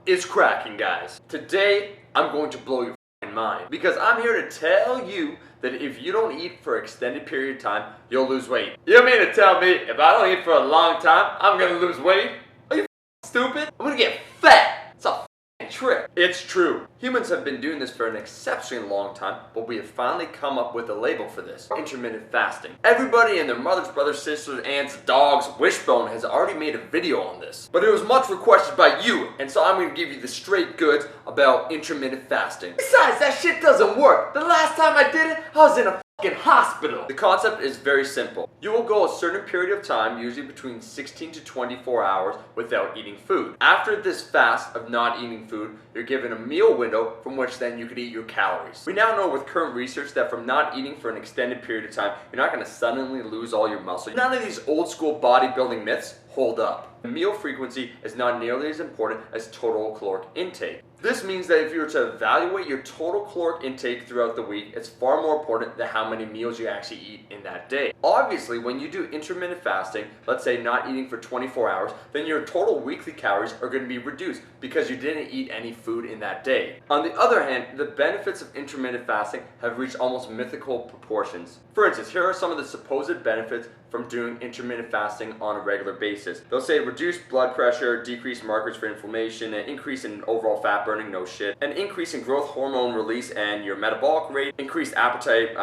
is cracking, guys? Today, I'm going to blow your mind because I'm here to tell you that if you don't eat for an extended period of time, you'll lose weight. You mean to tell me if I don't eat for a long time, I'm gonna lose weight? Are you stupid? I'm gonna get fat. It's a trick. It's true. Humans have been doing this for an exceptionally long time, but we have finally come up with a label for this: intermittent fasting. Everybody and their mothers, brothers, sisters, aunts, dogs, wishbone has already made a video on this, but it was much requested by you, and so I'm going to give you the straight goods about intermittent fasting. Besides, that shit doesn't work. The last time I did it, I was in a fucking hospital. The concept is very simple. You will go a certain period of time, usually between 16 to 24 hours, without eating food. After this fast of not eating food, you're given a meal window from which then you could eat your calories. We now know with current research that from not eating for an extended period of time, you're not going to suddenly lose all your muscle. None of these old school bodybuilding myths hold up. The meal frequency is not nearly as important as total caloric intake. This means that if you were to evaluate your total caloric intake throughout the week, it's far more important than how many meals you actually eat in that day. Obviously, when you do intermittent fasting, let's say not eating for 24 hours, then your total weekly calories are going to be reduced because you didn't eat any food in that day. On the other hand, the benefits of intermittent fasting have reached almost mythical proportions. For instance, here are some of the supposed benefits from doing intermittent fasting on a regular basis. They'll say reduced blood pressure, decreased markers for inflammation, an increase in overall fat burning, no shit, an increase in growth hormone release and your metabolic rate, increased appetite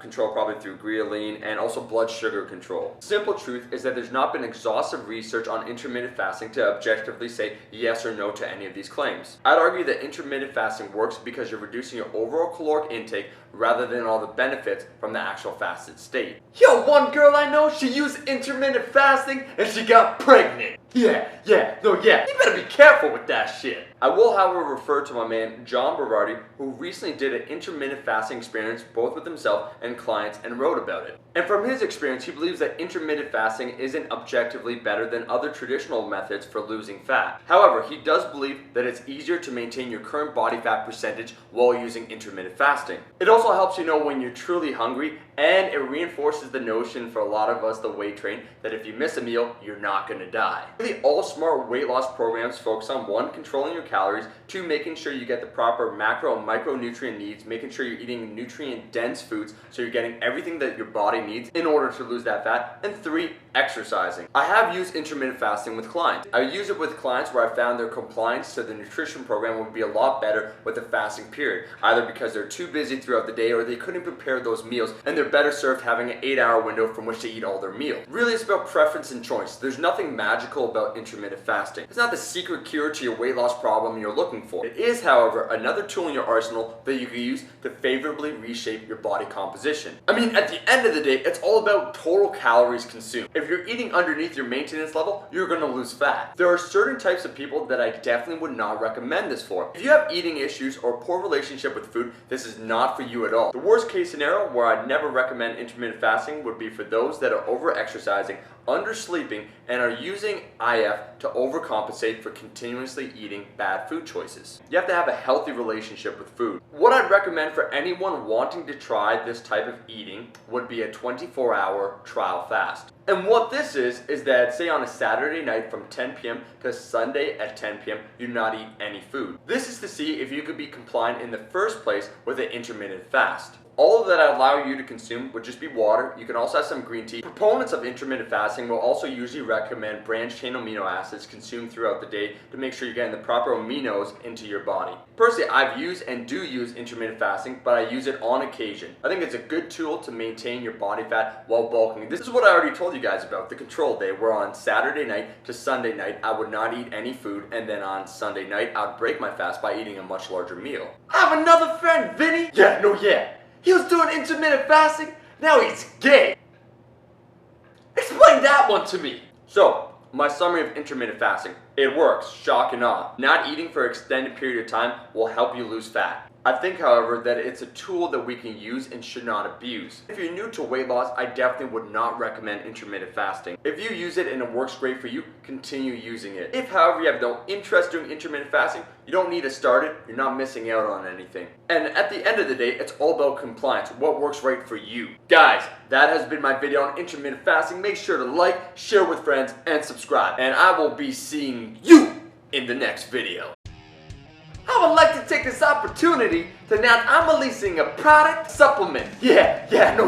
control probably through ghrelin, and also blood sugar control. Simple truth is that there's not been exhaustive research on intermittent fasting to objectively say yes or no to any of these claims. I'd argue that intermittent fasting works because you're reducing your overall caloric intake rather than all the benefits from the actual fasted state. Yo, one girl I know, she used intermittent fasting and she got pregnant. Yeah. You better be careful with that shit. I will, however, refer to my man John Berardi, who recently did an intermittent fasting experience both with himself and clients and wrote about it. And from his experience, he believes that intermittent fasting isn't objectively better than other traditional methods for losing fat. However, he does believe that it's easier to maintain your current body fat percentage while using intermittent fasting. It also helps you know when you're truly hungry, and it reinforces the notion for a lot of us that weight train that if you miss a meal, you're not going to die. Really, all smart weight loss programs focus on 1, controlling your calories, 2, making sure you get the proper macro and micronutrient needs, making sure you're eating nutrient dense foods so you're getting everything that your body needs in order to lose that fat, and 3, exercising. I have used intermittent fasting with clients. I use it with clients where I found their compliance to the nutrition program would be a lot better with the fasting period, either because they're too busy throughout the day or they couldn't prepare those meals and they're better served having an 8-hour window from which to eat all their meals. Really, it's about preference and choice. There's nothing magical about intermittent fasting. It's not the secret cure to your weight loss problem you're looking for. It is, however, another tool in your arsenal that you can use to favorably reshape your body composition. I mean, at the end of the day, it's all about total calories consumed. If you're eating underneath your maintenance level, you're going to lose fat. There are certain types of people that I definitely would not recommend this for. If you have eating issues or a poor relationship with food, this is not for you at all. The worst case scenario where I'd never recommend intermittent fasting would be for those that are over-exercising, undersleeping, and are using IF to overcompensate for continuously eating bad food choices. You have to have a healthy relationship with food. What I'd recommend for anyone wanting to try this type of eating would be a 24-hour trial fast. And what this is that say on a Saturday night from 10 p.m. to Sunday at 10 p.m. you do not eat any food. This is to see if you could be compliant in the first place with an intermittent fast. All that I allow you to consume would just be water. You can also have some green tea. Proponents of intermittent fasting will also usually recommend branched chain amino acids consumed throughout the day to make sure you're getting the proper aminos into your body. Personally, I've used and do use intermittent fasting, but I use it on occasion. I think it's a good tool to maintain your body fat while bulking. This is what I already told you guys about, the control day, where on Saturday night to Sunday night, I would not eat any food, and then on Sunday night, I would break my fast by eating a much larger meal. I have another friend, Vinny! Yeah. He was doing intermittent fasting, now he's gay. Explain that one to me. So, my summary of intermittent fasting. It works, shock and awe. Not eating for an extended period of time will help you lose fat. I think, however, that it's a tool that we can use and should not abuse. If you're new to weight loss, I definitely would not recommend intermittent fasting. If you use it and it works great for you, continue using it. If, however, you have no interest in intermittent fasting, you don't need to start it. You're not missing out on anything. And at the end of the day, it's all about compliance, what works right for you. Guys, that has been my video on intermittent fasting. Make sure to like, share with friends, and subscribe. And I will be seeing you in the next video. I would like to take this opportunity to announce I'm releasing a product supplement.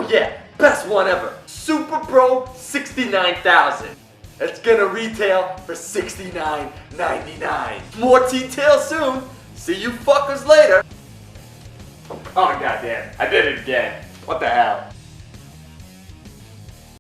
Yeah, best one ever. Super Pro 69,000. It's gonna retail for $69.99. More details soon. See you fuckers later. Oh goddamn, I did it again. What the hell?